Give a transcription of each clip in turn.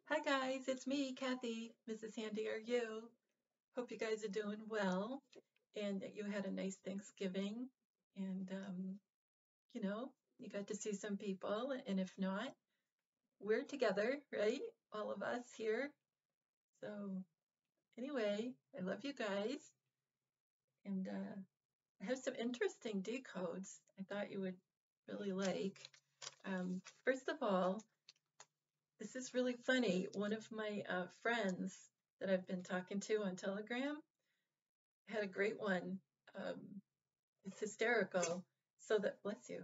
Hi guys, it's me, Kathy, Mrs. Handy. Are you? Hope you guys are doing well and that you had a nice Thanksgiving and you know, you got to see some people, and if not, we're together, right? All of us here. So anyway, I love you guys, and I have some interesting decodes I thought you would really like. First of all, this is really funny. One of my friends that I've been talking to on Telegram had a great one. It's hysterical. So that, bless you.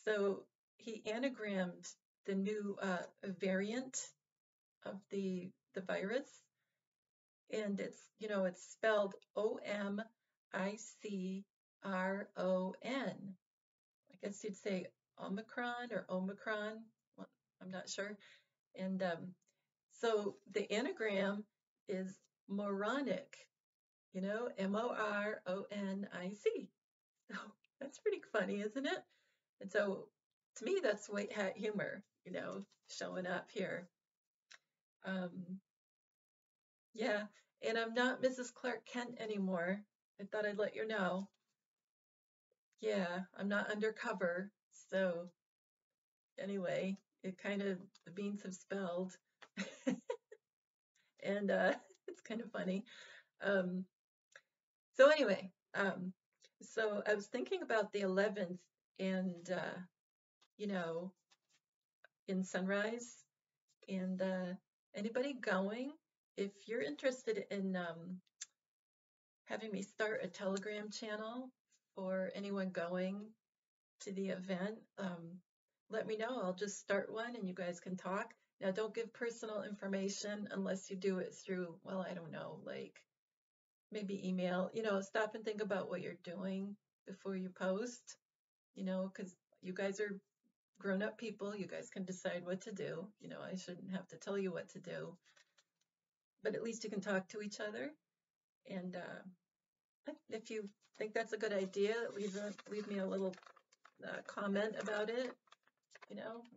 So he anagrammed the new variant of the virus, and it's spelled OMICRON. I guess you'd say Omicron or Omicron. Well, I'm not sure. And so the anagram is moronic, MORONIC. So that's pretty funny, isn't it? And so to me, that's white hat humor, showing up here. Um, yeah, and I'm not Mrs. Clark Kent anymore. I thought I'd let you know. Yeah, I'm not undercover. So anyway, the beans have spelled, and it's kind of funny. Um, so anyway, so I was thinking about the 11th and, you know, in Sunrise. And anybody going, if you're interested in having me start a Telegram channel for anyone going to the event, let me know. I'll just start one and you guys can talk. Now, don't give personal information unless you do it through, well, I don't know, like maybe email. Stop and think about what you're doing before you post, because you guys are grown-up people. You guys can decide what to do. I shouldn't have to tell you what to do, but at least you can talk to each other. And if you think that's a good idea, leave me a little comment about it,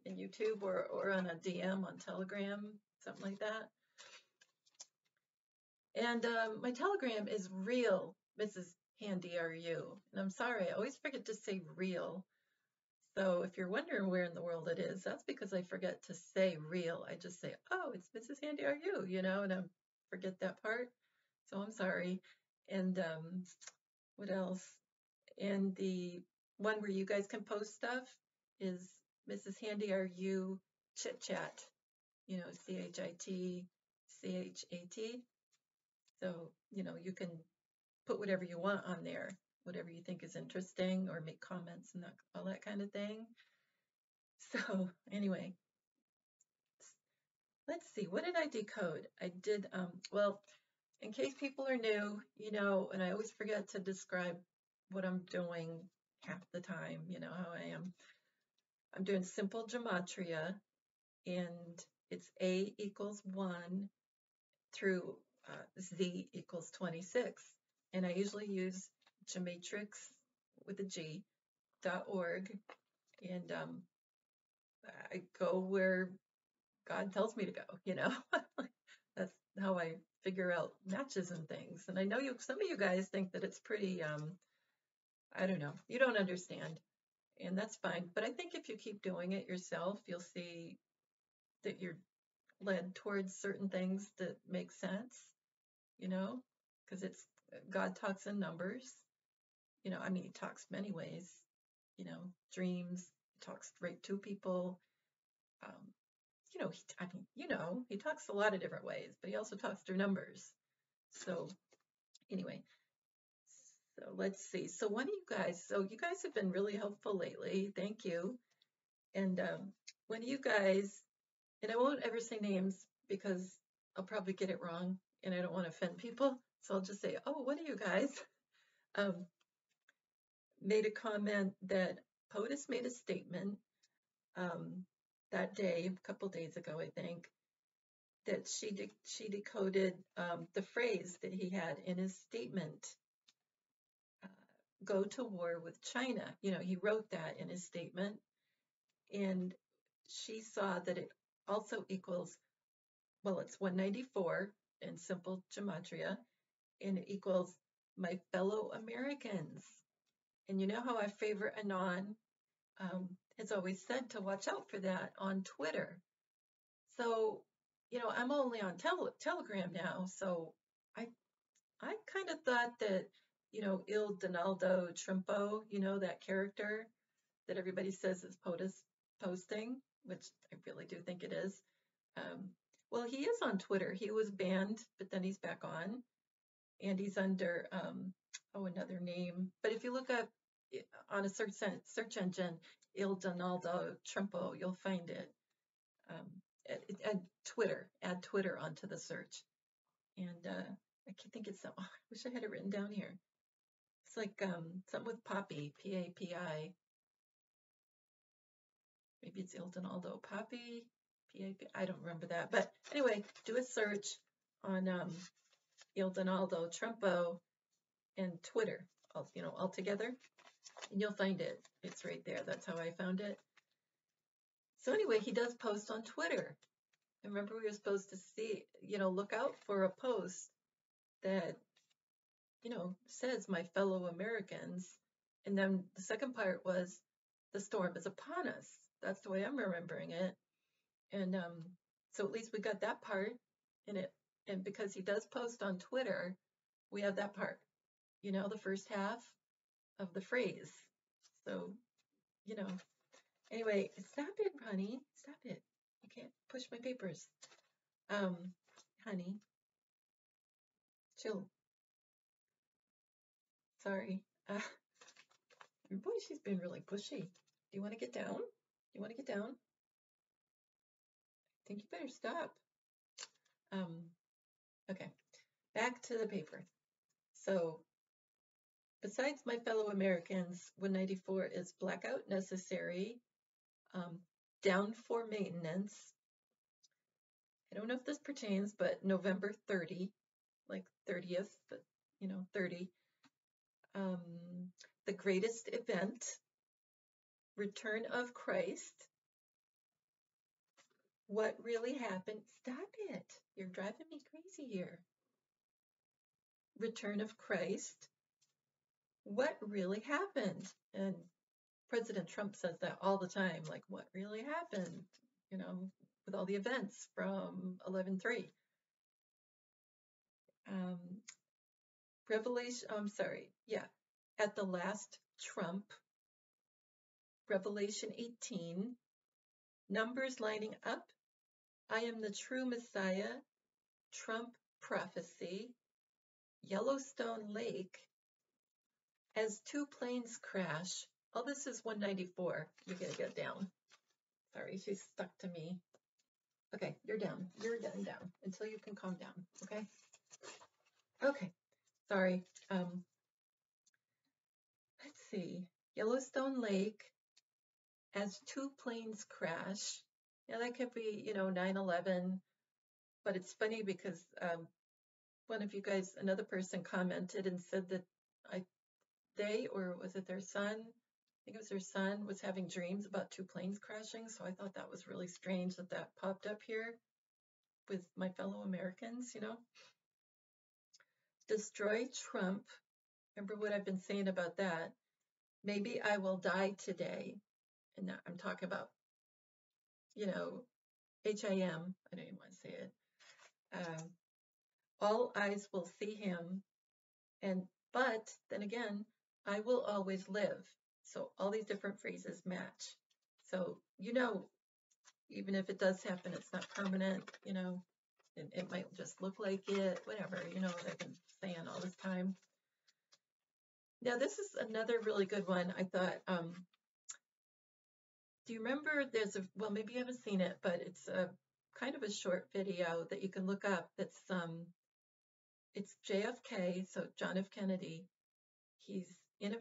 in YouTube or on a DM on Telegram, something like that. And my Telegram is real, Mrs. Handy, are you? And I'm sorry, I always forget to say real. So if you're wondering where in the world it is, that's because I forget to say real. I just say, oh, it's Mrs. Handy, are you? And I forget that part. So I'm sorry. And what else? And the one where you guys can post stuff is Mrs. Handy, are you chit chat? CHIT, CHAT. So, you can put whatever you want on there, whatever you think is interesting, or make comments and all that kind of thing. So anyway, let's see, what did I decode? I did, well, in case people are new, and I always forget to describe what I'm doing half the time, how I am. I'm doing simple gematria, and it's A equals 1 through Z equals 26. And I usually use gematrix with a G.org, and I go where God tells me to go, That's how I figure out matches and things. And I know some of you guys think that it's pretty, I don't know, you don't understand, and that's fine. But I think if you keep doing it yourself, you'll see that you're led towards certain things that make sense, because God talks in numbers. I mean, he talks many ways, dreams, he talks right to people. Um, he talks a lot of different ways, but he also talks through numbers. So anyway, so let's see. So you guys have been really helpful lately. Thank you. And one of you guys, and I won't ever say names because I'll probably get it wrong and I don't want to offend people. So I'll just say, oh, one of you guys um, made a comment that POTUS made a statement that day, a couple days ago, I think, that she decoded the phrase that he had in his statement, go to war with China. He wrote that in his statement, and she saw that it also equals well, it's 194 in simple gematria, and it equals my fellow Americans. And you know how our favorite Anon has always said to watch out for that on Twitter. So, I'm only on Telegram now, so I kind of thought that, Il Donaldo Trumpo, that character that everybody says is POTUS posting, which I really do think it is. Well, he is on Twitter. He was banned, but then he's back on, and he's under another name. But if you look up on a search engine, Il Donaldo Trumpo, you'll find it. Add Twitter onto the search, and I think it's. I wish I had it written down here. It's like something with Poppy, P-A-P-I. Maybe it's Il Donaldo Poppy, P-A-P. I don't remember that, but anyway, do a search on Il Donaldo Trumpo and Twitter, all together, and you'll find it. It's right there. That's how I found it. So anyway, he does post on Twitter. And remember, we were supposed to see, look out for a post that, says my fellow Americans. And then the second part was the storm is upon us. That's the way I'm remembering it. And so at least we got that part in it. And because he does post on Twitter, we have that part, the first half of the phrase. So, anyway, stop it, honey. Stop it. You can't push my papers. Honey, chill. Sorry. Boy, she's been really pushy. Do you want to get down? You want to get down? I think you better stop. Okay, back to the paper. So, besides my fellow Americans, 194 is blackout necessary, down for maintenance. I don't know if this pertains, but November 30, like 30th, but 30. The greatest event, return of Christ. What really happened? Stop it. You're driving me crazy here. Return of Christ. What really happened? And President Trump says that all the time, like, what really happened? With all the events from 11/3. Revelation, I'm sorry, yeah. At the last trump, Revelation 18, numbers lining up, I am the true Messiah, Trump prophecy, Yellowstone Lake, as two planes crash. Oh, this is 194. You gotta get down. Sorry, she's stuck to me. Okay, you're down. You're getting down until you can calm down, okay? Okay, sorry. Let's see. Yellowstone Lake, as two planes crash. Yeah, that could be, 9/11. But it's funny because one of you guys, another person commented and said that or was it their son? I think it was their son was having dreams about two planes crashing. So I thought that was really strange that popped up here with my fellow Americans, Destroy Trump. Remember what I've been saying about that? Maybe I will die today. And I'm talking about, HIM. I don't even want to say it. All eyes will see him. But then again, I will always live. So all these different phrases match. So, even if it does happen, it's not permanent, it might just look like it, whatever, what I've been saying all this time. Now, this is another really good one. I thought, do you remember well, maybe you haven't seen it, but it's a kind of a short video that you can look up. That's, it's JFK, so John F. Kennedy. He's in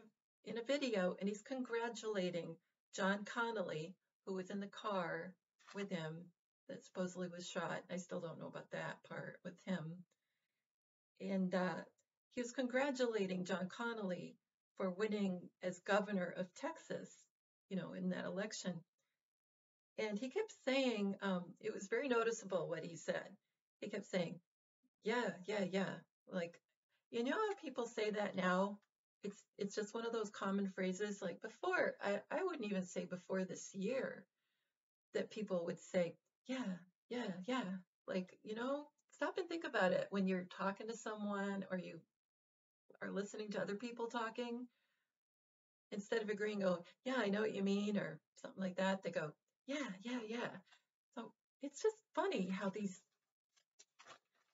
a video and he's congratulating John Connolly, who was in the car with him that supposedly was shot. I still don't know about that part with him. And he was congratulating John Connolly for winning as governor of Texas, in that election. And he kept saying, it was very noticeable what he said. he kept saying, yeah, yeah, yeah. Like, you know how people say that now? It's just one of those common phrases. Like before, I wouldn't even say before this year that people would say, yeah, yeah, yeah. Like, stop and think about it when you're talking to someone or you are listening to other people talking. Instead of agreeing, go, yeah, I know what you mean, or something like that, they go, yeah, yeah, yeah. So it's just funny how these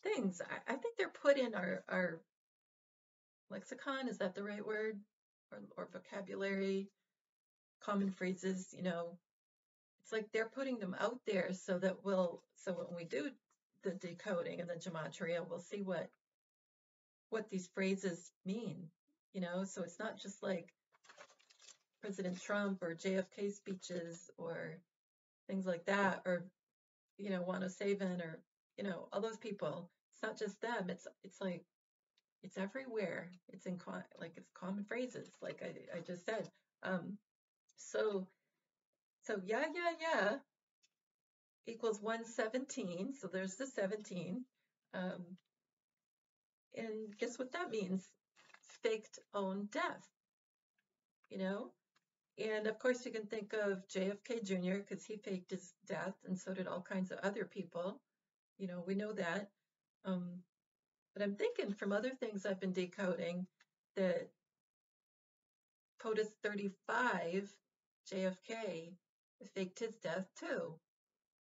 things, I think they're put in our lexicon, is that the right word? Or vocabulary, common phrases, it's like they're putting them out there so that so when we do the decoding and the gematria, we'll see what these phrases mean, so it's not just like President Trump or JFK speeches or things like that, or, Juan O'Savin or, all those people. It's not just them. It's like, it's everywhere. It's it's common phrases, like I just said. So yeah, yeah, yeah equals 117. So there's the 17. And guess what that means? Faked own death, you know? And of course, you can think of JFK Jr. because he faked his death, and so did all kinds of other people. We know that. But I'm thinking from other things I've been decoding that POTUS 35, JFK, faked his death too.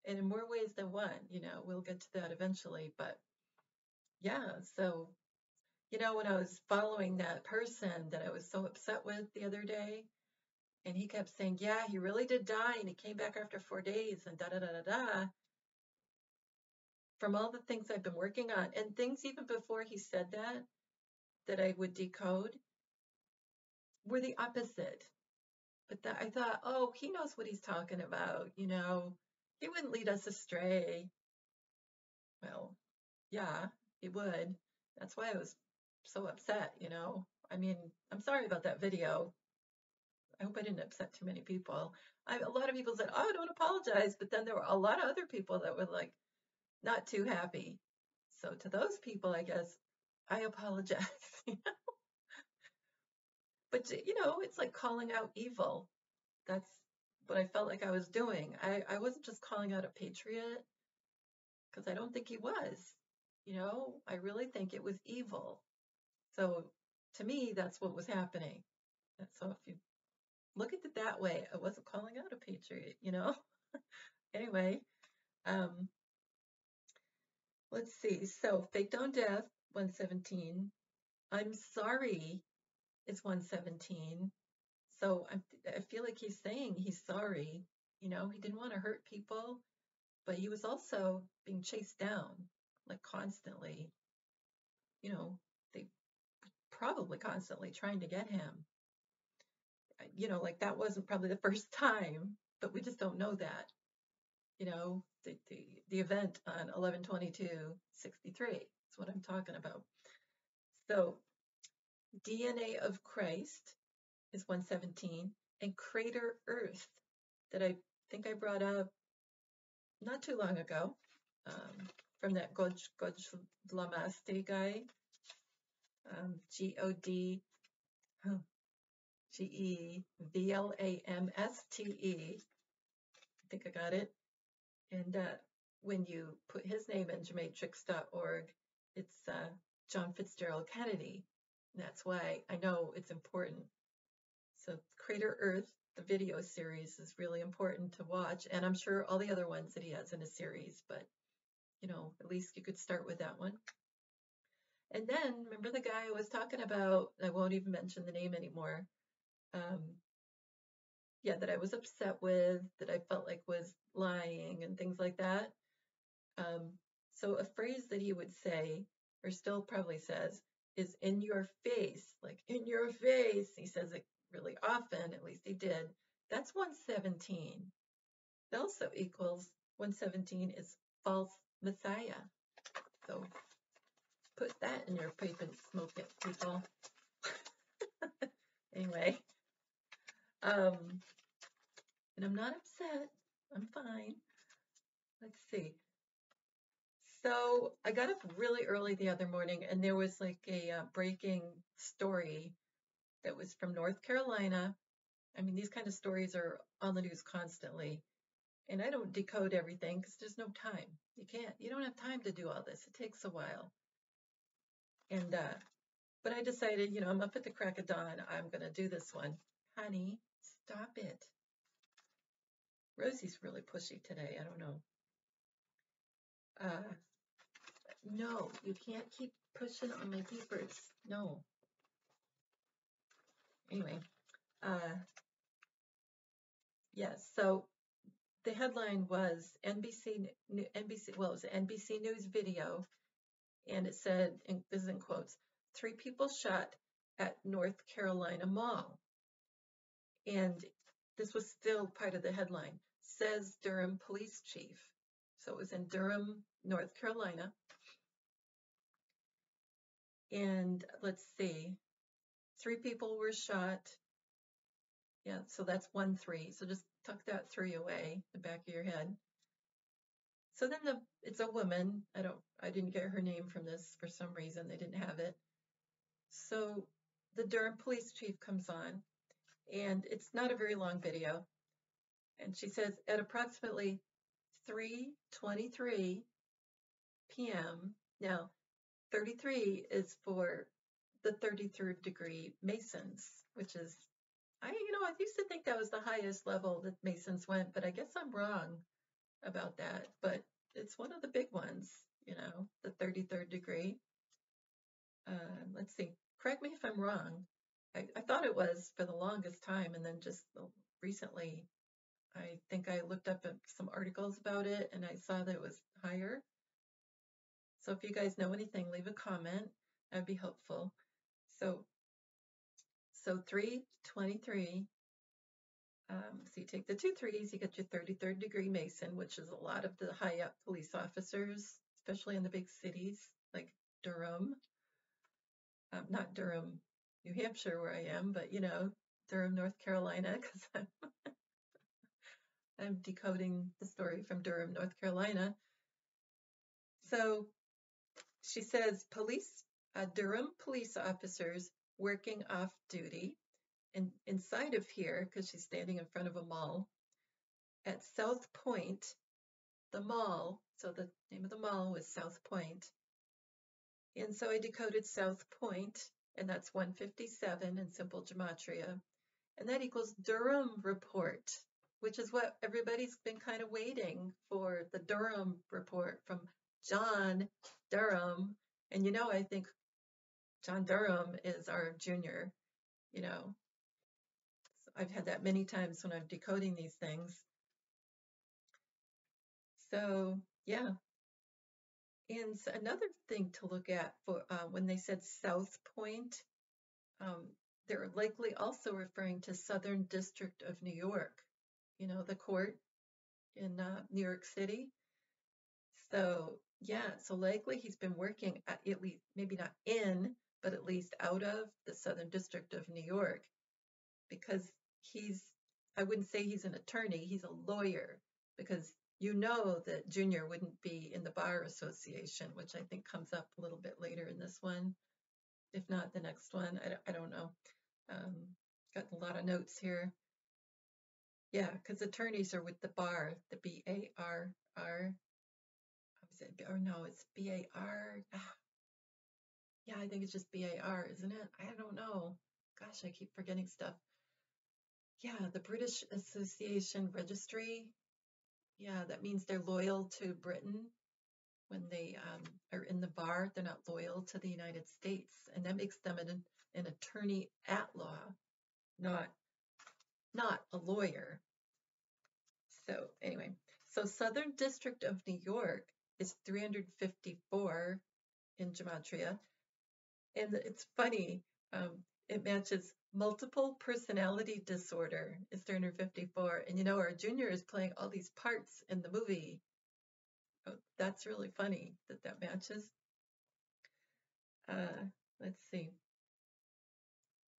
And in more ways than one, we'll get to that eventually. But yeah, so, when I was following that person that I was so upset with the other day, and he kept saying, yeah, he really did die, and he came back after 4 days, and da da da da da. From all the things I've been working on, and things even before he said that I would decode, were the opposite. But I thought, oh, he knows what he's talking about, He wouldn't lead us astray. Well, yeah, he would. That's why I was so upset, I mean, I'm sorry about that video. I hope I didn't upset too many people. A lot of people said, oh, don't apologize. But then there were a lot of other people that were like, not too happy. So to those people, I guess, I apologize. But, it's like calling out evil. That's what I felt like I was doing. I wasn't just calling out a patriot, because I don't think he was. I really think it was evil. So to me, that's what was happening. And so if you look at it that way, I wasn't calling out a patriot, Anyway, let's see. So faked on death, 117. I'm sorry is 117. So I feel like he's saying he's sorry. He didn't want to hurt people, but he was also being chased down, like constantly. They probably constantly trying to get him. Like that wasn't probably the first time, but we just don't know that. The event on 11/22/63 is what I'm talking about. So DNA of Christ is 117, and Crater Earth that I think I brought up not too long ago, from that Godlamaste guy, GODGEVLAMSTE. I think I got it. And when you put his name in gematrix.org, it's John Fitzgerald Kennedy. And that's why I know it's important. So Crater Earth, the video series, is really important to watch. And I'm sure all the other ones that he has in his series, but, at least you could start with that one. And then, remember the guy I was talking about? I won't even mention the name anymore. Yeah, that I was upset with, that I felt like was lying and things like that. So a phrase that he would say, or still probably says, is in your face, like in your face. He says it really often, at least he did. That's 117. It also equals 117 is false messiah. So put that in your pipe and smoke it, people. Anyway, and I'm not upset. I'm fine. Let's see. So I got up really early the other morning, and there was like a breaking story that was from North Carolina. I mean, these kind of stories are on the news constantly, and I don't decode everything because there's no time. You don't have time to do all this. It takes a while. And but I decided, I'm up at the crack of dawn. I'm gonna do this one. Honey, stop it. Rosie's really pushy today. I don't know. No, you can't keep pushing on my papers. No. Anyway, yes. So the headline was NBC. Well, it was an NBC News video, and it said, and this is in quotes, 3 people shot at North Carolina Mall. And this was still part of the headline, says Durham police chief. So it was in Durham, North Carolina. And let's see, 3 people were shot. Yeah, so that's 1-3. So just tuck that 3 away in the back of your head. So then it's a woman. I didn't get her name from this for some reason. They didn't have it. So the Durham police chief comes on, and it's not a very long video. And she says, at approximately 3:23 p.m. Now, 33 is for the 33rd degree Masons, which is, I used to think that was the highest level that Masons went, but I guess I'm wrong about that. But it's one of the big ones, the 33rd degree. Let's see, correct me if I'm wrong. I thought it was for the longest time, and then just recently, I think I looked up at some articles about it, and I saw that it was higher. So if you guys know anything, leave a comment. That'd be helpful. So 3:23. So you take the 2 3s, you get your 33rd degree Mason, which is a lot of the high up police officers, especially in the big cities like Durham. Not Durham, New Hampshire, where I am, but Durham, North Carolina, because I'm decoding the story from Durham, North Carolina. So she says Durham police officers working off duty, and inside of here, because she's standing in front of a mall, at South Point, the mall, so the name of the mall was South Point. And so I decoded South Point, and that's 157 in simple gematria. And that equals Durham report, which is what everybody's been kind of waiting for, the Durham report from John Durham. And I think John Durham is our junior, So I've had that many times when I'm decoding these things. So, yeah. And so another thing to look at for when they said South Point, they're likely also referring to Southern District of New York, the court in New York City. So, yeah, so likely he's been working at least, maybe not in, but at least out of the Southern District of New York, because I wouldn't say he's an attorney, he's a lawyer, because that Junior wouldn't be in the Bar Association, which I think comes up a little bit later in this one, if not the next one. I don't know. Got a lot of notes here. Yeah, because attorneys are with the bar, the B-A-R-R. Or no, it's B-A-R. Yeah, I think it's just B-A-R, isn't it? I don't know. Gosh, I keep forgetting stuff. Yeah, the British Association Registry. Yeah, that means they're loyal to Britain. When they are in the bar, they're not loyal to the United States. And that makes them an attorney at law, not a lawyer. So anyway, so Southern District of New York is 354 in gematria. And it's funny, it matches multiple personality disorder is 354. And our junior is playing all these parts in the movie. Oh, that's really funny that matches. Let's see.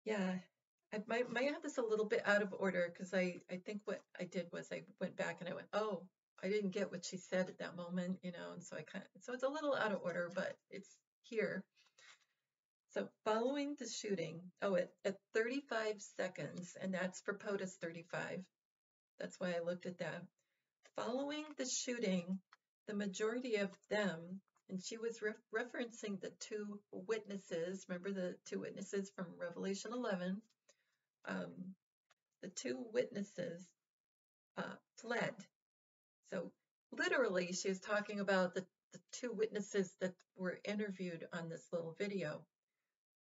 Yeah, I might have this a little bit out of order because I think what I did was I went back and I went, oh, I didn't get what she said at that moment, you know, and so so it's a little out of order, but it's here. So following the shooting, at 35 seconds, and that's for POTUS 35. That's why I looked at that. Following the shooting, the majority of them, and she was referencing the two witnesses, remember the two witnesses from Revelation 11, the two witnesses fled. So literally, she was talking about the two witnesses that were interviewed on this little video.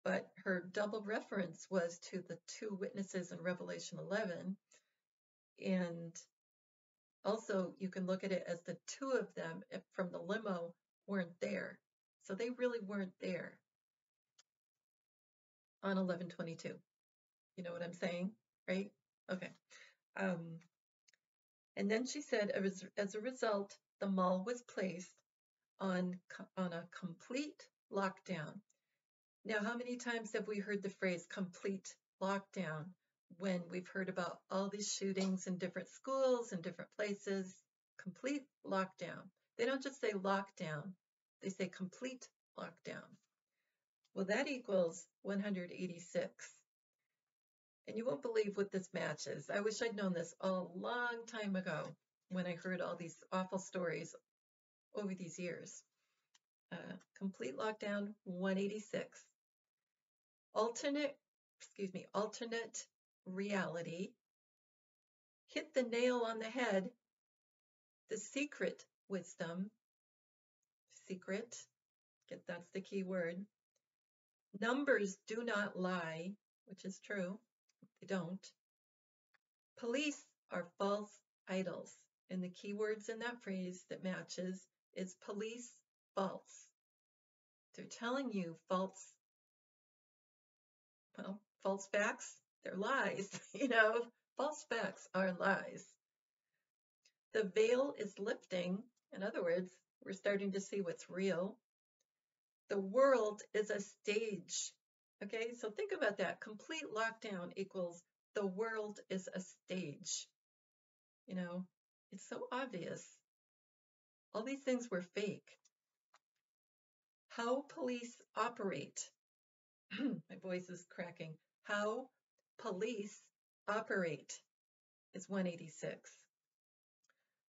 But her double reference was to the two witnesses in Revelation 11. And also, you can look at it as the two of them from the limo weren't there. So they really weren't there on 11/22. You know what I'm saying, right? Okay. And then she said, as a result, the mall was placed on a complete lockdown. Now, how many times have we heard the phrase complete lockdown when we've heard about all these shootings in different schools and different places? Complete lockdown. They don't just say lockdown, they say complete lockdown. Well, that equals 186. And you won't believe what this matches. I wish I'd known this a long time ago when I heard all these awful stories over these years. Complete lockdown, 186. Alternate reality, hit the nail on the head, the secret wisdom, that's the key word. Numbers do not lie, which is true, they don't. Police are false idols, and the key words in that phrase that matches is police false. They're telling you false facts, they're lies, you know, false facts are lies. The veil is lifting. In other words, we're starting to see what's real. The world is a stage. Okay, so think about that. Complete lockdown equals the world is a stage. You know, it's so obvious. All these things were fake. How police operate. My voice is cracking. How police operate is 186.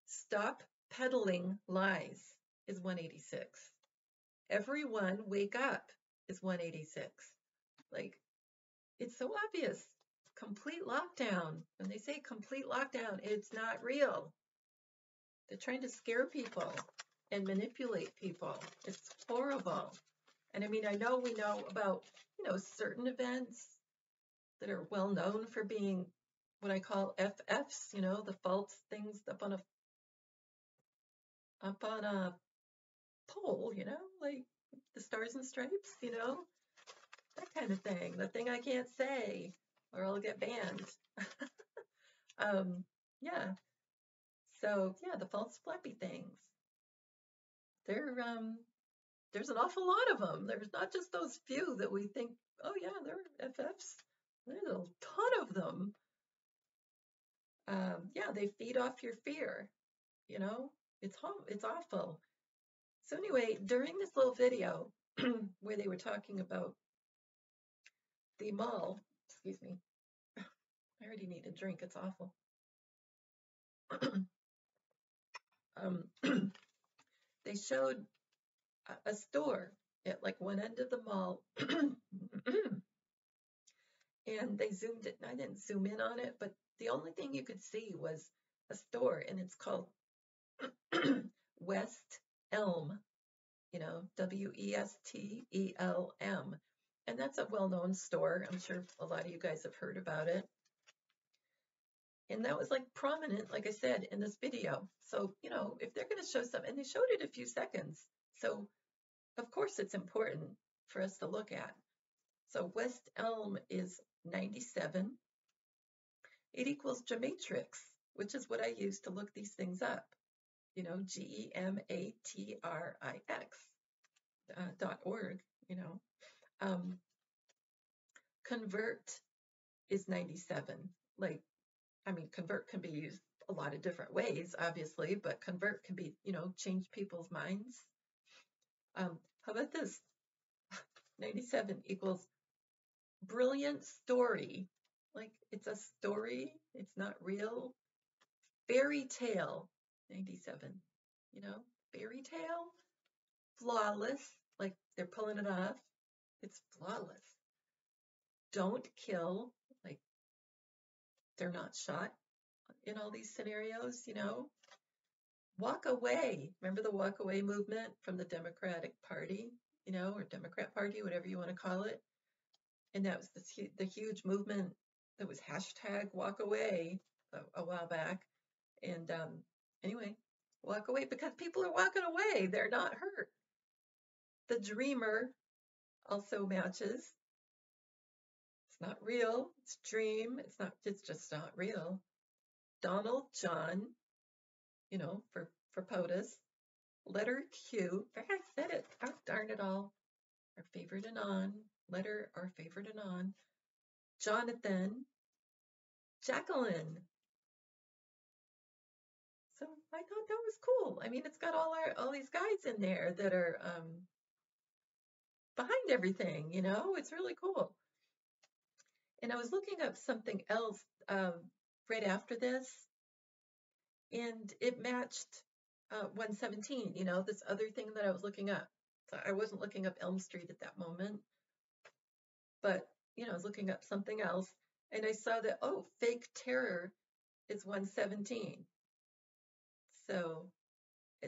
Stop peddling lies is 186. Everyone wake up is 186. Like, it's so obvious. Complete lockdown. When they say complete lockdown, it's not real. They're trying to scare people and manipulate people. It's horrible. And I mean, I know we know about, you know, certain events that are well known for being what I call FFs, you know, the false things up on a pole, you know, like the Stars and Stripes, you know, that kind of thing. The thing I can't say or I'll get banned. Yeah. So yeah, the false flappy things. There's an awful lot of them. There's not just those few that we think, oh yeah, they're FFs. There's a ton of them. Yeah, they feed off your fear. You know, it's awful. So anyway, during this little video where they were talking about the mall, excuse me, I already need a drink. It's awful. They showed a store at like one end of the mall, and they zoomed it. I didn't zoom in on it, but the only thing you could see was a store, and it's called West Elm, you know, WESTELM. And that's a well-known store. I'm sure a lot of you guys have heard about it. And that was like prominent, like I said, in this video. So, you know, if they're going to show something, and they showed it a few seconds. So, of course, it's important for us to look at. So West Elm is 97. It equals Gematrix, which is what I use to look these things up. You know, GEMATRIX.org, you know. Convert is 97. Like, I mean, convert can be used a lot of different ways, obviously, but convert can be, change people's minds. How about this? 97 equals brilliant story. Like it's a story, it's not real. Fairy tale, 97. Fairy tale, flawless, like they're pulling it off. It's flawless. Don't kill, like they're not shot in all these scenarios, Walk away. Remember the walk away movement from the Democratic Party, or Democrat Party, whatever you want to call it. And that was the huge movement that was hashtag walk away a while back. And anyway, walk away because people are walking away. They're not hurt. The dreamer also matches. It's not real. It's dream. It's just not real. Donald John, for POTUS. Letter Q. I said it. Oh, darn it all. Our favorite and on. Letter, our favorite and on. Jonathan. Jacqueline. So I thought that was cool. I mean, it's got all these guys in there that are behind everything, It's really cool. And I was looking up something else right after this, and it matched 117, this other thing that I was looking up. So I wasn't looking up Elm Street at that moment, but, I was looking up something else, and I saw that, fake terror is 117. So,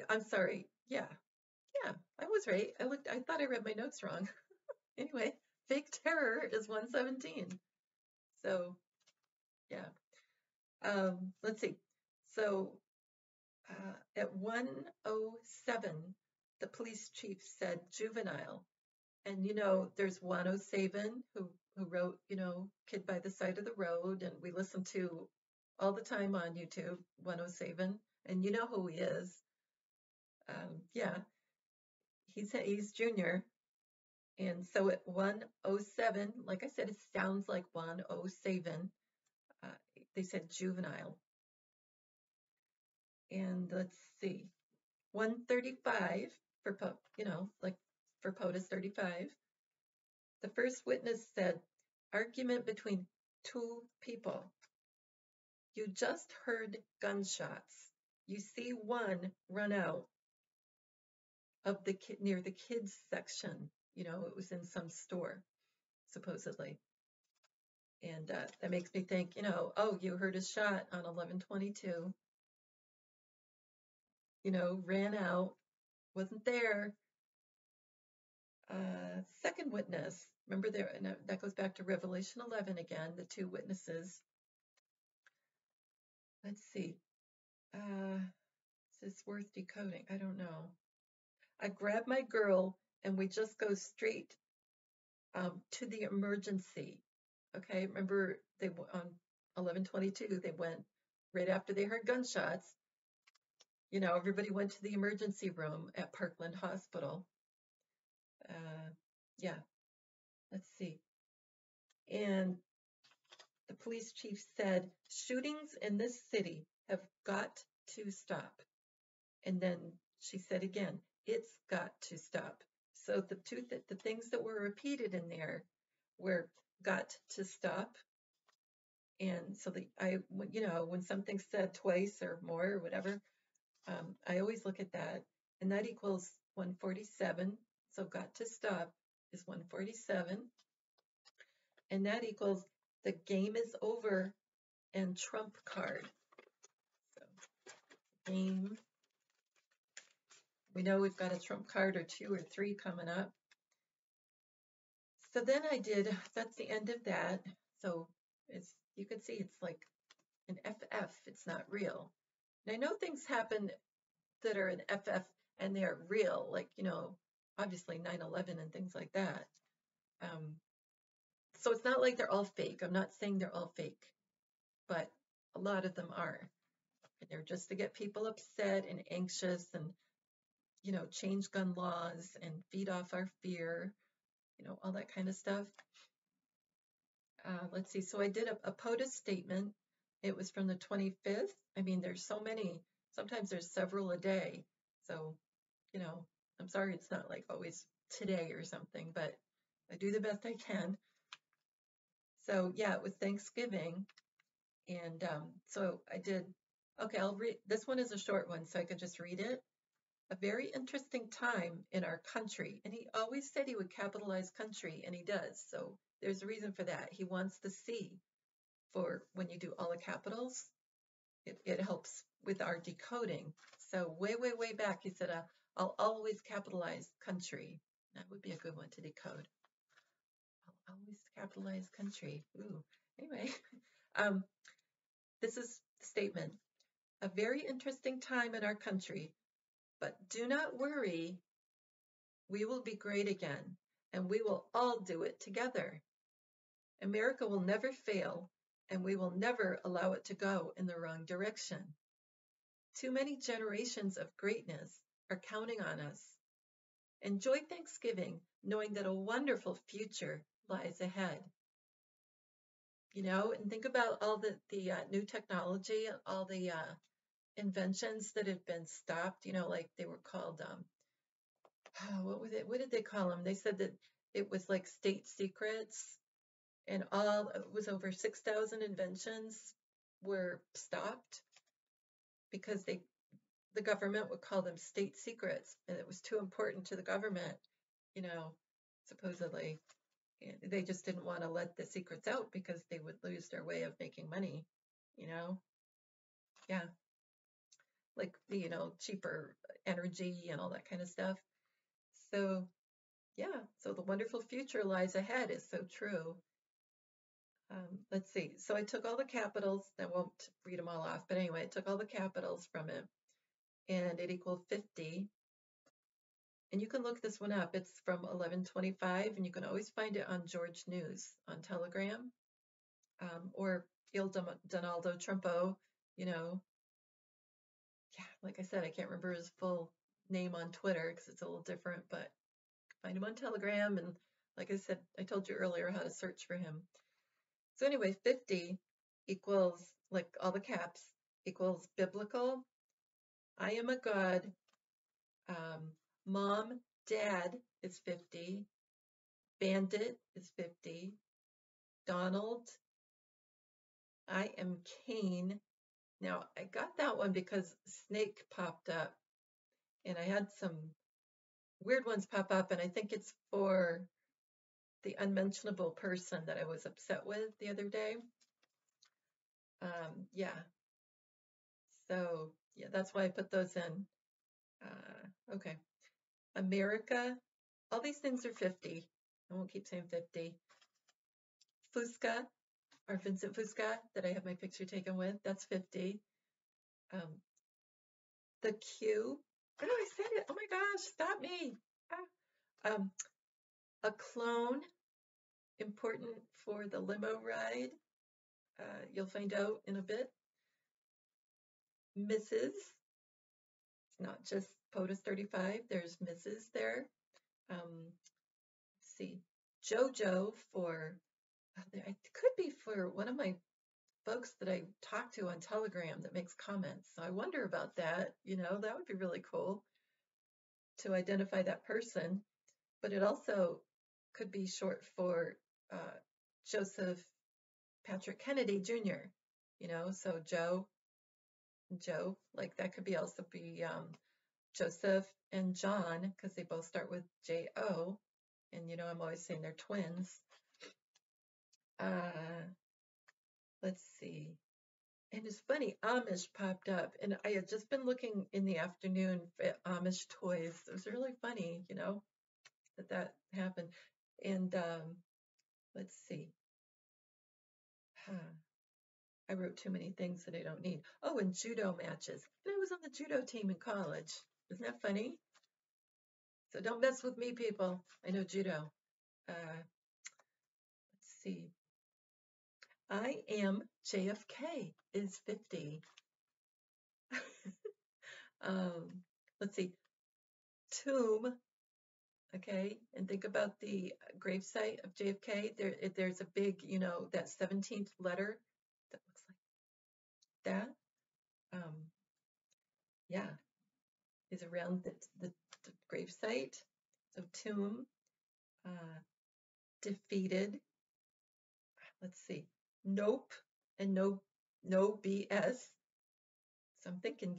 I'm sorry. Yeah, I was right. I thought I read my notes wrong. Anyway, fake terror is 117. So, yeah. Let's see. So, at 107, the police chief said juvenile. And, there's 107 who wrote, Kid by the Side of the Road. And we listen to all the time on YouTube, 107. And you know who he is. Yeah, he's junior. And so at 107, like I said, it sounds like 107. They said juvenile. And let's see, 135 for for POTUS 35. The first witness said, argument between two people. You just heard gunshots. You see one run out of near the kids section. It was in some store, supposedly. And that makes me think, you heard a shot on 1122. Ran out, wasn't there. Second witness, remember there, and that goes back to Revelation 11 again, the two witnesses. Let's see. Is this worth decoding? I don't know. I grab my girl and we just go straight to the emergency. Okay, remember they on 1122 they went right after they heard gunshots. Everybody went to the emergency room at Parkland Hospital. Yeah, let's see. And the police chief said, shootings in this city have got to stop. And then she said again, it's got to stop. So the things that were repeated in there were got to stop. And so when something's said twice or more or whatever, I always look at that, and that equals 147. So got to stop is 147. And that equals the game is over and trump card. So game. We know we've got a trump card or 2 or 3 coming up. So then that's the end of that. So you can see it's like an FF, it's not real. And I know things happen that are an FF and they're real, like, obviously 9/11 and things like that. So it's not like they're all fake. I'm not saying they're all fake, but a lot of them are. And they're just to get people upset and anxious and, change gun laws and feed off our fear, all that kind of stuff. Let's see. So I did a POTUS statement, It was from the 25th. I mean, there's so many. Sometimes there's several a day. So, you know, I'm sorry it's not like always today or something, but I do the best I can. So, yeah, it was Thanksgiving. And so I did, okay, I'll read, this one is a short one, so I could just read it. A very interesting time in our country. And he always said he would capitalize country, and he does. So there's a reason for that. He wants the C for when you do all the capitals. It helps with our decoding. So way, way, way back, he said, I'll always capitalize country. That would be a good one to decode. I'll always capitalize country. Ooh, anyway, this is the statement. A very interesting time in our country, but do not worry. We will be great again, and we will all do it together. America will never fail, and we will never allow it to go in the wrong direction. Too many generations of greatness are counting on us. Enjoy Thanksgiving, knowing that a wonderful future lies ahead. You know, and think about all the new technology, all the inventions that have been stopped. You know, like they were called what was it? What did they call them? They said that it was like state secrets, and all it was over 6,000 inventions were stopped because the government would call them state secrets, and it was too important to the government, you know, supposedly. And they just didn't want to let the secrets out because they would lose their way of making money, you know. Yeah, like the, cheaper energy and all that kind of stuff. So yeah, so the wonderful future lies ahead is so true. Let's see. So I took all the capitals. I won't read them all off, but anyway, I took all the capitals from it, and it equaled 50. And you can look this one up. It's from 1125, and you can always find it on George News on Telegram, or Il Donaldo Trumpo, you know. Yeah, like I said, I can't remember his full name on Twitter because it's a little different, but find him on Telegram. And like I said, I told you earlier how to search for him. So anyway, 50 equals, like all the caps, equals biblical. I am a God. Mom, dad is 50. Bandit is 50. Donald, I am Cain. Now, I got that one because snake popped up, and I had some weird ones pop up, and I think it's for the unmentionable person that I was upset with the other day. Yeah. So, yeah, that's why I put those in. Okay. America, all these things are 50. I won't keep saying 50. Fusca, or Vincent Fusca, that I have my picture taken with, that's 50. The Q, oh, I said it. Oh my gosh, stop me. A clone, important for the limo ride. You'll find out in a bit. Mrs. It's not just POTUS 35, there's Mrs. there. Let's see. JoJo for, it could be for one of my folks that I talk to on Telegram that makes comments. So I wonder about that. You know, that would be really cool to identify that person. But it also could be short for Joseph Patrick Kennedy Jr. You know, so Joe, like that could be also be Joseph and John, because they both start with J-O. And, you know, I'm always saying they're twins. Let's see. And it's funny, Amish popped up, and I had just been looking in the afternoon at Amish toys. It was really funny, you know, that happened. And let's see. I wrote too many things that I don't need. Oh, and judo matches. And I was on the judo team in college. Isn't that funny? So don't mess with me, people. I know judo. Let's see. I am JFK is 50. Let's see. Tomb. Okay, and think about the gravesite of JFK. There's a big, you know, that 17th letter that looks like that. Yeah, is around the gravesite. So tomb, defeated. Let's see, nope, and no BS. So I'm thinking,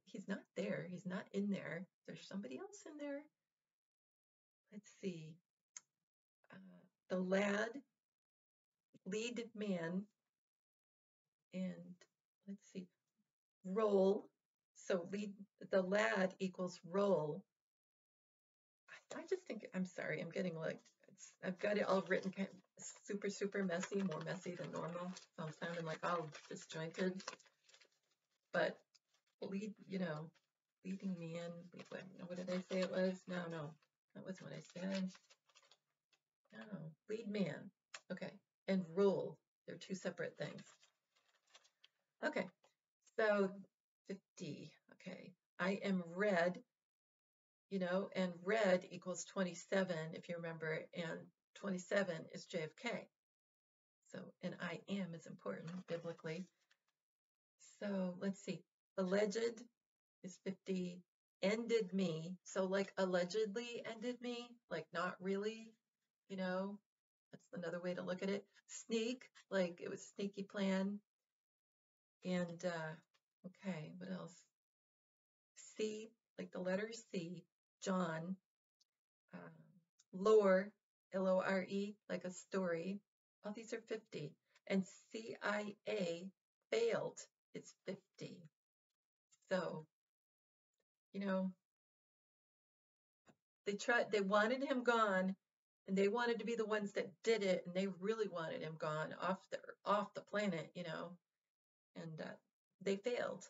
he's not there. He's not in there. There's somebody else in there. Let's see. The lad, lead man, and let's see, role. So the lad equals role. I just think, I'm sorry, I'm getting like, I've got it all written kind of super messy, more messy than normal. So I'm sounding like all disjointed. But leading man, what did I say it was? No, that wasn't what I said. No, lead man. Okay, and role, they're two separate things. Okay, so 50, okay. I am red, and red equals 27, if you remember, and 27 is JFK. So, and I am is important biblically. So let's see, alleged is 50, ended me. So like allegedly ended me, like not really, that's another way to look at it. Sneak, like it was a sneaky plan. And okay, what else? C, like the letter C, John. Lore, L-O-R-E, like a story. Oh, these are 50. And CIA, failed, it's 50. So, they wanted him gone, and they wanted to be the ones that did it, and they really wanted him gone off the planet, and they failed.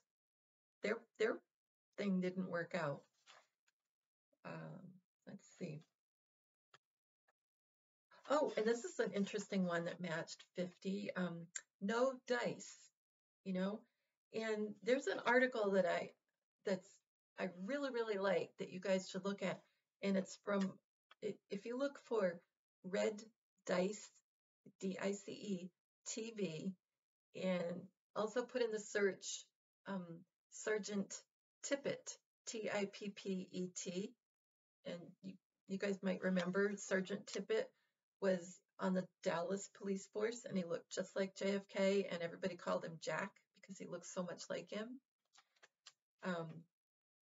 Their thing didn't work out. Let's see. Oh, and this is an interesting one that matched 50. No dice, and there's an article that I really like that you guys should look at, and it's from, if you look for Red Dice, DICE TV, and also put in the search Sergeant Tippett, Tippet, and you guys might remember Sergeant Tippett was on the Dallas police force, and he looked just like JFK, and everybody called him Jack because he looked so much like him.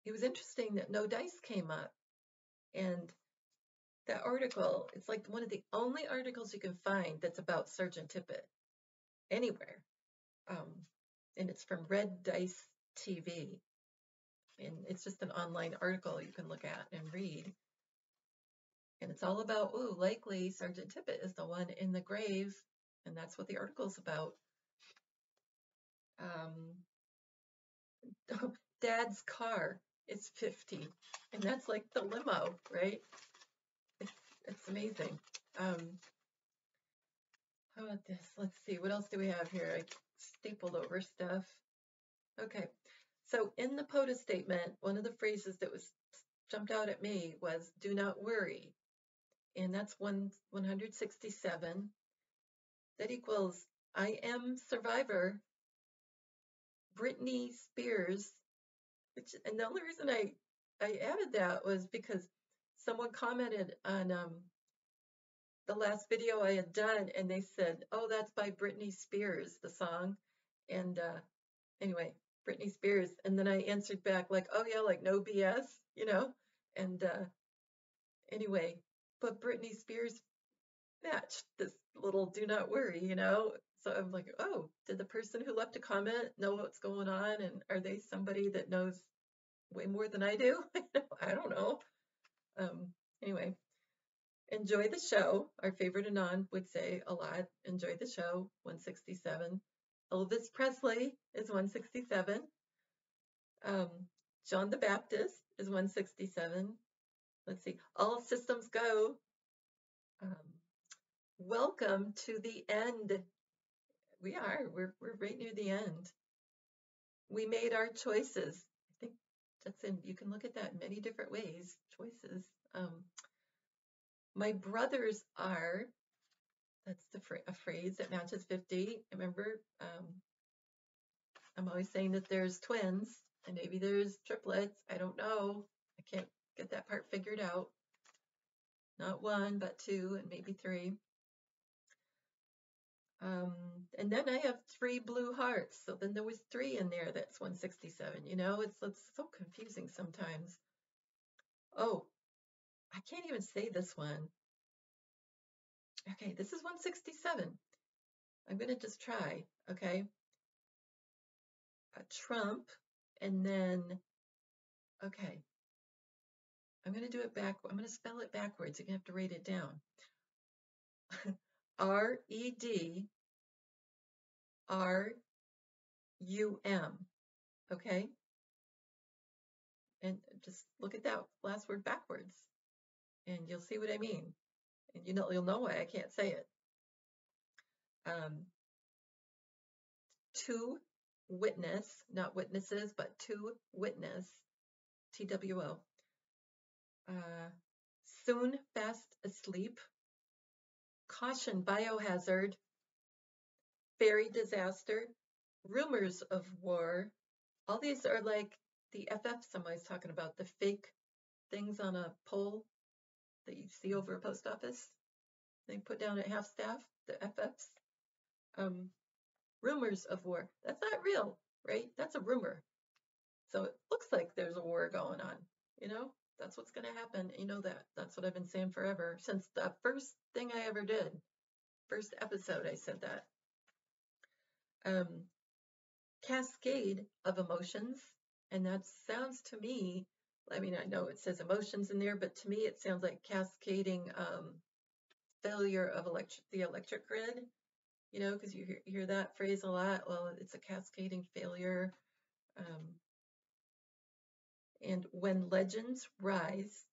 It was interesting that no dice came up, and that article, it's like one of the only articles you can find that's about Sergeant Tippett anywhere, and it's from Red Dice TV, and it's just an online article you can look at and read. And it's all about, likely Sergeant Tippett is the one in the grave, and that's what the article's about. Dad's car is 50, and that's like the limo, right? It's amazing. How about this? Let's see, what else do we have here? I stapled over stuff. Okay, so in the POTUS statement, one of the phrases that jumped out at me was "do not worry," and that's 167. That equals I am survivor, Britney Spears, and the only reason I added that was because someone commented on the last video I had done, and they said, "Oh, that's by Britney Spears, the song." And anyway, Britney Spears, and then I answered back like, "Oh yeah, like no BS," and anyway, but Britney Spears matched this little "do not worry," So I'm like, oh, did the person who left a comment know what's going on, and are they somebody that knows way more than I do? I don't know. Anyway, enjoy the show. Our favorite Anon would say a lot. Enjoy the show. 167. Elvis Presley is 167. John the Baptist is 167. Let's see. All systems go. Welcome to the end. We are. We're right near the end. We made our choices. I think that's you can look at that in many different ways. Choices. My brothers are. That's a phrase that matches 50. Remember, I'm always saying that there's twins, and maybe there's triplets. I don't know. I can't get that part figured out. Not one, but two, and maybe three. And then I have 3 blue hearts. So then there was 3 in there. That's 167. You know, it's so confusing sometimes. Oh, I can't even say this one. Okay, this is 167. I'm going to just try, okay? Trump, and then, okay. I'm going to do it back. I'm going to spell it backwards. You're going to have to write it down. R-E-D-R-U-M, okay? And just look at that last word backwards, and you'll see what I mean. And you'll know why I can't say it. To witness, not witnesses, but to witness, TWO. Soon fast asleep. Caution biohazard. Fairy disaster. Rumors of war. All these are like the FF somebody's talking about, the fake things on a pole that you see over a post office. They put down at half staff, the FFs. Rumors of war. That's not real, right? That's a rumor. So it looks like there's a war going on, you know? That's what's going to happen. You know that. That's what I've been saying forever. Since the first thing I ever did. First episode, I said that. Cascade of emotions. And that sounds to me, I mean, I know it says emotions in there, but to me it sounds like cascading failure of the electric grid. You know, because you hear that phrase a lot. Well, it's a cascading failure. And when legends rise,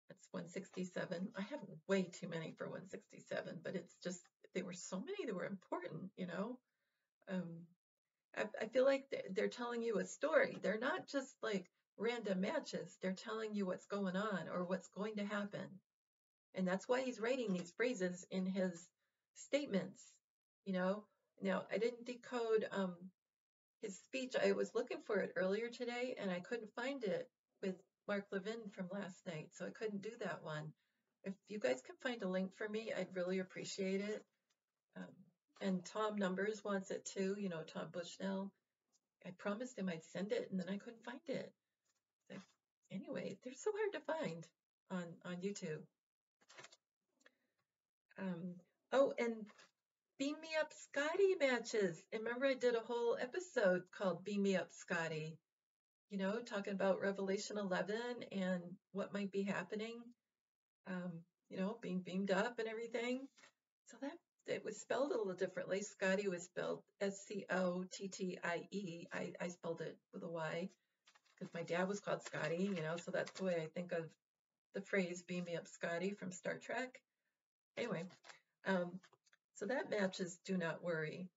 that's 167. I have way too many for 167, but it's just, there were so many that were important, you know? I feel like they're telling you a story. They're not just like random matches. They're telling you what's going on or what's going to happen. And that's why he's writing these phrases in his statements, you know? Now, I didn't decode his speech. I was looking for it earlier today, and I couldn't find it with Mark Levin from last night, so I couldn't do that one. If you guys can find a link for me, I'd really appreciate it. And Tom Numbers wants it too, you know, Tom Bushnell. I promised him I'd send it, and then I couldn't find it. So, anyway, they're so hard to find on YouTube. Oh, and Beam Me Up Scotty matches. And remember, I did a whole episode called Beam Me Up Scotty, you know, talking about Revelation 11 and what might be happening, you know, being beamed up and everything. So that it was spelled a little differently. Scotty was spelled S-C-O-T-T-I-E. I spelled it with a Y because my dad was called Scotty, you know, so that's the way I think of the phrase Beam Me Up Scotty from Star Trek. Anyway, so that matches Do Not Worry.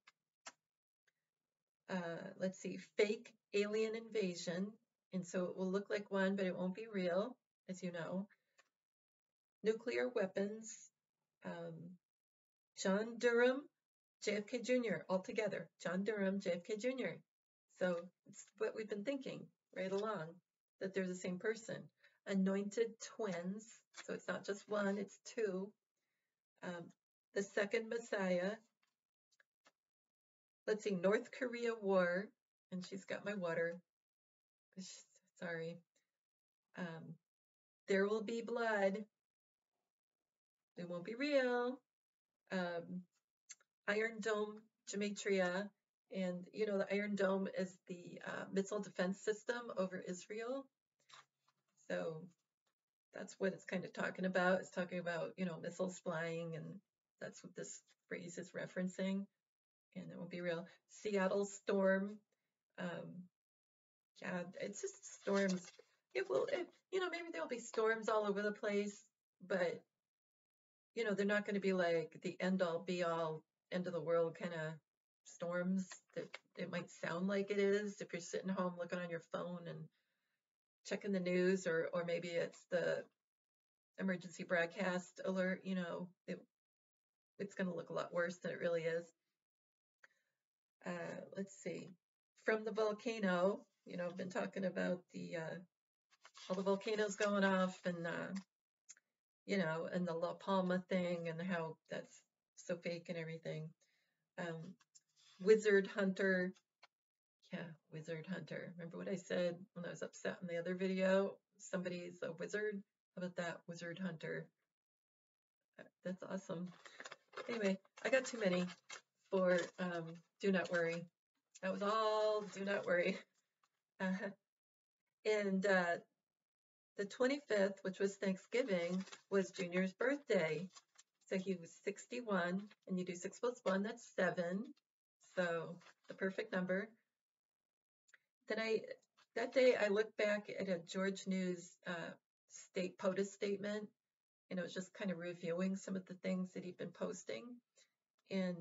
Let's see, fake alien invasion. And so it will look like one, but it won't be real, as you know. Nuclear weapons. John Durham, JFK Jr. all together. John Durham, JFK Jr. So it's what we've been thinking right along, that they're the same person. Anointed twins. So it's not just one, it's 2. The second Messiah. Let's see, North Korea war. And she's got my water. Sorry. There will be blood. It won't be real. Iron Dome gematria. And, you know, the Iron Dome is the missile defense system over Israel. So that's what it's kind of talking about. It's talking about, you know, missiles flying, and that's what this phrase is referencing. And it won't be real. Seattle storm. Yeah, it's just storms. You know, maybe there'll be storms all over the place, but, you know, they're not going to be like the end all be all end of the world kind of storms that it might sound like it is if you're sitting home looking on your phone and checking the news, or maybe it's the emergency broadcast alert. You know, it's going to look a lot worse than it really is. Let's see. from the volcano. You know, I've been talking about the all the volcanoes going off, and you know, and the La Palma thing, and how that's so fake and everything. Um, Wizard Hunter. Yeah, Wizard Hunter. Remember what I said when I was upset in the other video? Somebody's a wizard. How about that, Wizard Hunter? That's awesome. Anyway, I got too many for Do Not Worry. That was all Do Not Worry. And the 25th, which was Thanksgiving, was Junior's birthday. So he was 61, and you do 6 plus 1, that's 7. So the perfect number. Then that day I looked back at a George News state POTUS statement, and it was just kind of reviewing some of the things that he'd been posting. And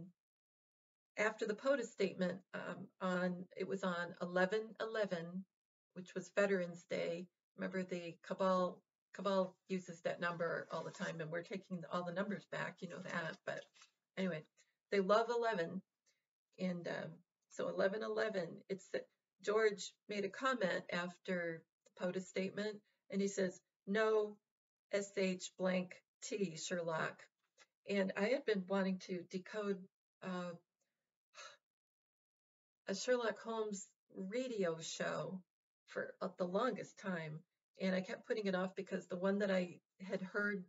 after the POTUS statement, it was on 11/11, which was Veterans Day. Remember, the cabal uses that number all the time, and we're taking all the numbers back, you know that. But anyway, they love 11, and so 11/11. It's George made a comment after the POTUS statement, and he says, "No SH blank T Sherlock." And I had been wanting to decode a Sherlock Holmes radio show for the longest time, and I kept putting it off because the one that I had heard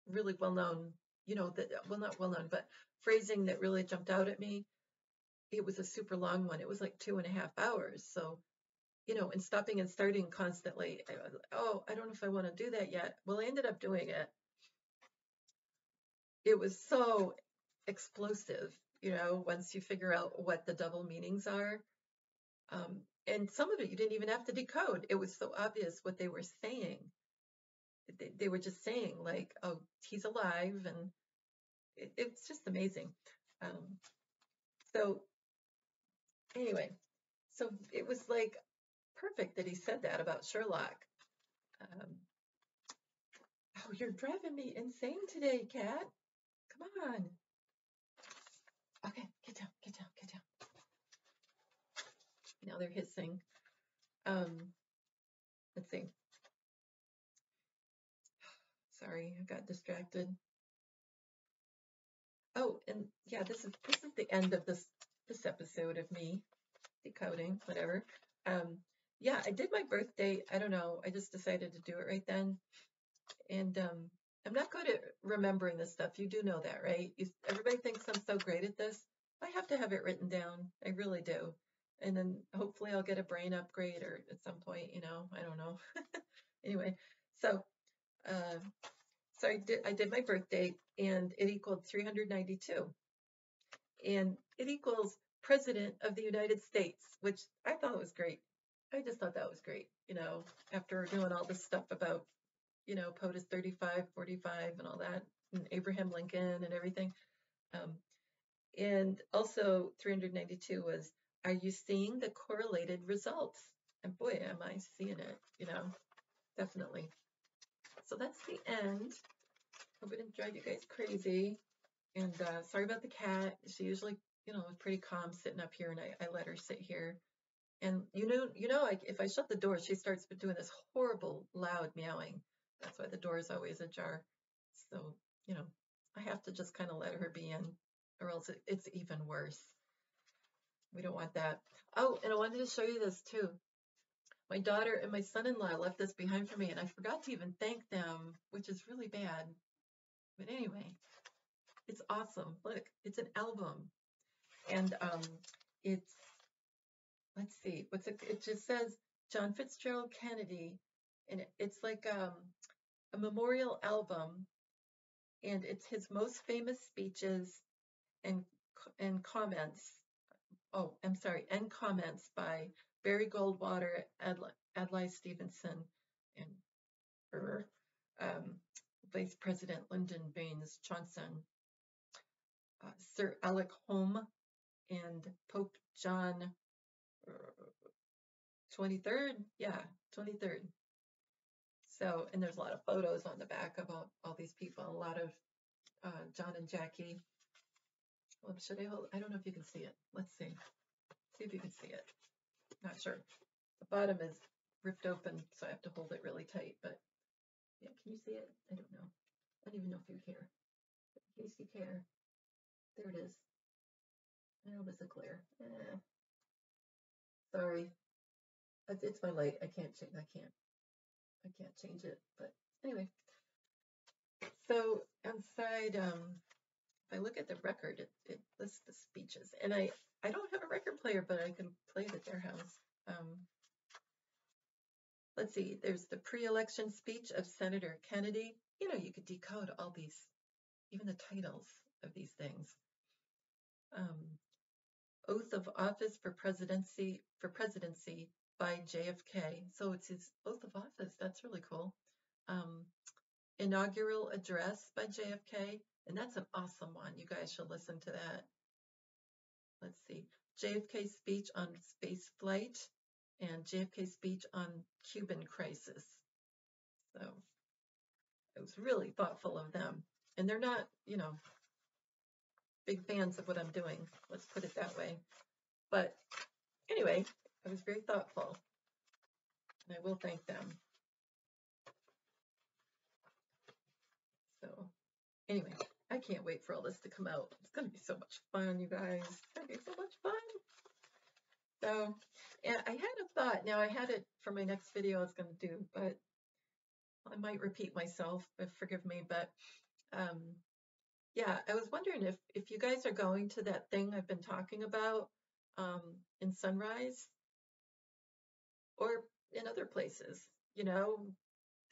really well known, you know, that, well, not well known, but phrasing that really jumped out at me, it was a super long one. It was like 2.5 hours. So, you know, and stopping and starting constantly, oh, I don't know if I want to do that yet. Well, I ended up doing it. It was so explosive, you know, once you figure out what the double meanings are. And some of it you didn't even have to decode. It was so obvious what they were saying. They were just saying, like, oh, he's alive, and it's just amazing. So anyway, so it was like perfect that he said that about Sherlock. Oh, you're driving me insane today, Cat. Come on. Okay, get down, get down, get down. Now they're hissing. Let's see. Sorry, I got distracted. Oh, and yeah, this is the end of this episode of me decoding, whatever. Yeah, I did my birthday. I don't know. I just decided to do it right then. And I'm not good at remembering this stuff. You do know that, right? Everybody thinks I'm so great at this. I have to have it written down. I really do. And then hopefully I'll get a brain upgrade or at some point, you know, I don't know. Anyway, so I did my birthday, and it equaled 392. And it equals President of the United States, which I thought was great. I just thought that was great, you know, after doing all this stuff about, you know, POTUS 35, 45 and all that, and Abraham Lincoln and everything. And also 392 was, are you seeing the correlated results? And boy, am I seeing it, you know, definitely. So that's the end. Hope I didn't drive you guys crazy. And sorry about the cat. She usually, you know, is pretty calm sitting up here, and I let her sit here. And you know, like if I shut the door, she starts doing this horrible, loud meowing. That's why the door is always ajar. So, you know, I have to just kind of let her be in, or else it's even worse. We don't want that. Oh, and I wanted to show you this too. My daughter and my son-in-law left this behind for me, and I forgot to even thank them, which is really bad. But anyway, it's awesome. Look, it's an album. And it's, let's see, it just says John Fitzgerald Kennedy, and it's like a memorial album, and it's his most famous speeches and comments. Oh, I'm sorry, and comments by Barry Goldwater, Adlai Stevenson, and Vice President Lyndon Baines Johnson, Sir Alec Home, and Pope John 23rd. Yeah, 23rd. So, and there's a lot of photos on the back of all these people, a lot of John and Jackie. Well, should I hold? I don't know if you can see it. Let's see. See if you can see it. Not sure. The bottom is ripped open, so I have to hold it really tight, but yeah, can you see it? I don't know. I don't even know if you care. But in case you care, there it is. Oh, there's a glare. Sorry. It's my light. I can't change it. But anyway. So inside, if I look at the record, it lists the speeches. And I don't have a record player, but I can play it at their house. Let's see, there's the pre-election speech of Senator Kennedy. You know, you could decode all these, even the titles of these things. Oath of office for presidency by JFK. So it's his oath of office. That's really cool. Inaugural address by JFK, and that's an awesome one. You guys should listen to that. Let's see, JFK speech on space flight and JFK speech on Cuban crisis. So it was really thoughtful of them. And they're not, you know, big fans of what I'm doing. Let's put it that way. But anyway, I was very thoughtful, and I will thank them. So anyway, I can't wait for all this to come out. It's going to be so much fun, you guys. It's going to be so much fun. So, and I had a thought. Now, I had it for my next video I was going to do, but I might repeat myself, but forgive me. But yeah, I was wondering if you guys are going to that thing I've been talking about in Sunrise or in other places, you know,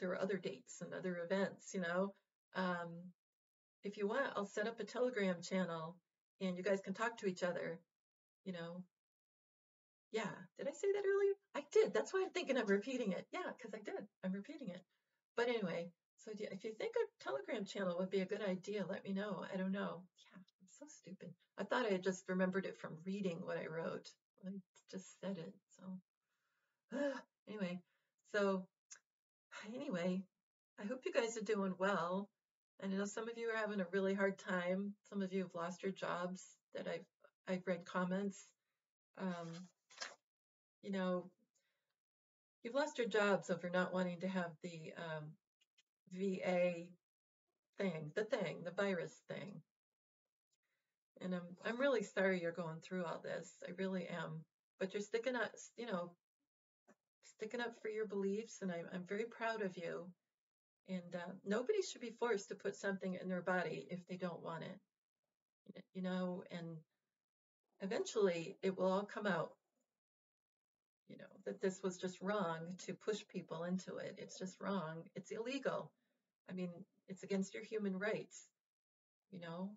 there are other dates and other events, you know. If you want, I'll set up a Telegram channel and you guys can talk to each other, you know. Yeah, did I say that earlier? I did. That's why I'm thinking I'm repeating it. Yeah, because I did. I'm repeating it. But anyway, so if you think a Telegram channel would be a good idea, let me know. I don't know. Yeah, I'm so stupid. I thought I had just remembered it from reading what I wrote. I just said it. So anyway, I hope you guys are doing well. And I know some of you are having a really hard time. Some of you have lost your jobs that I've read comments. You know, you've lost your jobs over not wanting to have the VA thing, the virus thing. And I'm really sorry you're going through all this. I really am. But you're sticking up, you know, sticking up for your beliefs, and I'm very proud of you. And nobody should be forced to put something in their body if they don't want it. You know, and eventually it will all come out. You know, that this was just wrong to push people into it. It's just wrong. It's illegal. I mean, it's against your human rights, you know.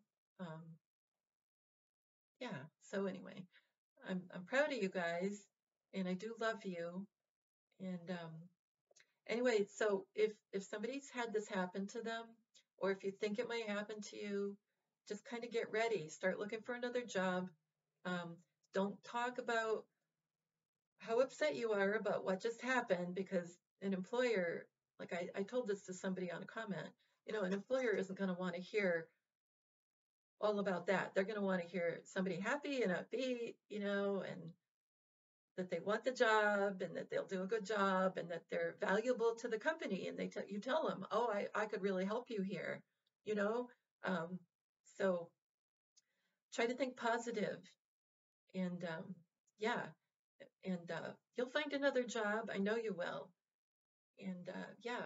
Yeah, so anyway, I'm proud of you guys, and I do love you. And anyway, so if somebody's had this happen to them, or if you think it might happen to you, just kind of get ready. Start looking for another job. Don't talk about how upset you are about what just happened, because an employer, like I told this to somebody on a comment, you know, an employer isn't going to want to hear all about that. They're going to want to hear somebody happy and upbeat, you know, and that they want the job and that they'll do a good job and that they're valuable to the company. And you tell them, oh, I could really help you here, you know. So try to think positive, and yeah, and you'll find another job. I know you will. And yeah,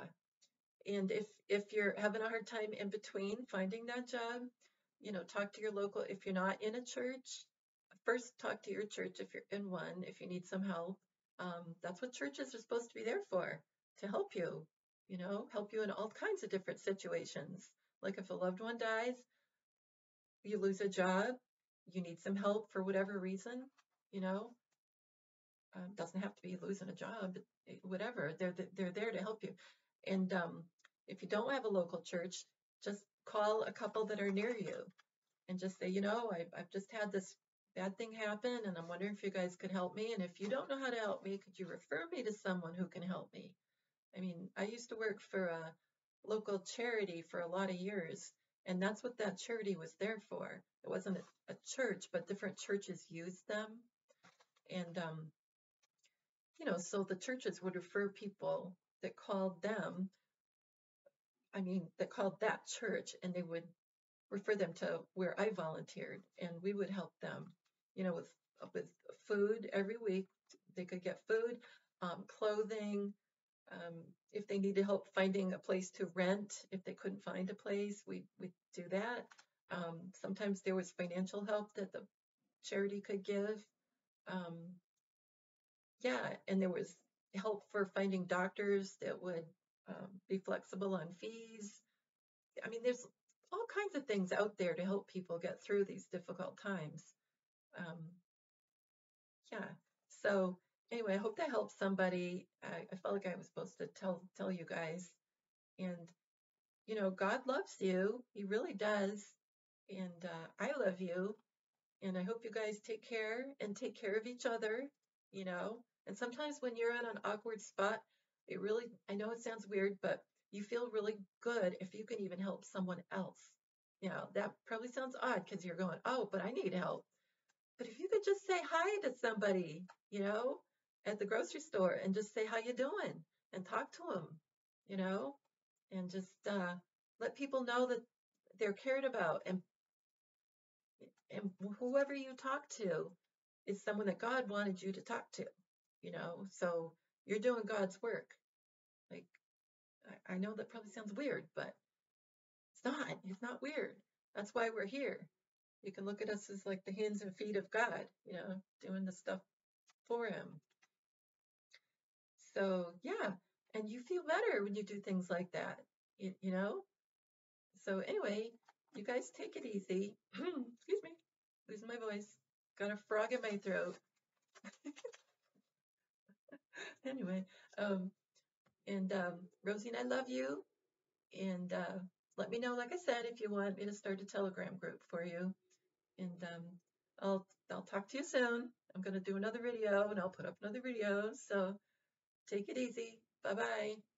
and if you're having a hard time in between finding that job, you know, talk to your local. If you're not in a church, first talk to your church if you're in one, if you need some help. That's what churches are supposed to be there for, to help you know, help you in all kinds of different situations. Like if a loved one dies, you lose a job, you need some help for whatever reason, you know. Doesn't have to be losing a job, whatever. They're there to help you. And if you don't have a local church, just call a couple that are near you and just say, you know, I've just had this bad thing happen, and I'm wondering if you guys could help me. And if you don't know how to help me, could you refer me to someone who can help me? I mean, I used to work for a local charity for a lot of years, and that's what that charity was there for. It wasn't a church, but different churches used them. And, so the churches would refer people that called them, that called that church, and they would refer them to where I volunteered, and we would help them, with food every week. They could get food, clothing. If they needed help finding a place to rent, if they couldn't find a place, we'd do that. Sometimes there was financial help that the charity could give. Um, yeah, and there was help for finding doctors that would be flexible on fees. There's all kinds of things out there to help people get through these difficult times. Um, yeah. So anyway, I hope that helps somebody. I felt like I was supposed to tell you guys. And God loves you. He really does. And I love you. And I hope you guys take care and take care of each other. And sometimes when you're in an awkward spot, I know it sounds weird, but you feel really good if you can even help someone else. That probably sounds odd because you're going, oh, but I need help. But if you could just say hi to somebody, at the grocery store, and just say how you doing and talk to them, and just let people know that they're cared about, and whoever you talk to is someone that God wanted you to talk to, so you're doing God's work. Like, I know that probably sounds weird, but it's not weird. That's why we're here. You can look at us as like the hands and feet of God, doing the stuff for him. So yeah, and you feel better when you do things like that, you know? So anyway, you guys take it easy. Excuse me, losing my voice. Got a frog in my throat. Anyway, and Rosie and I love you. And let me know, like I said, if you want me to start a Telegram group for you. And I'll talk to you soon. I'm gonna do another video, and I'll put up another video. So take it easy. Bye bye.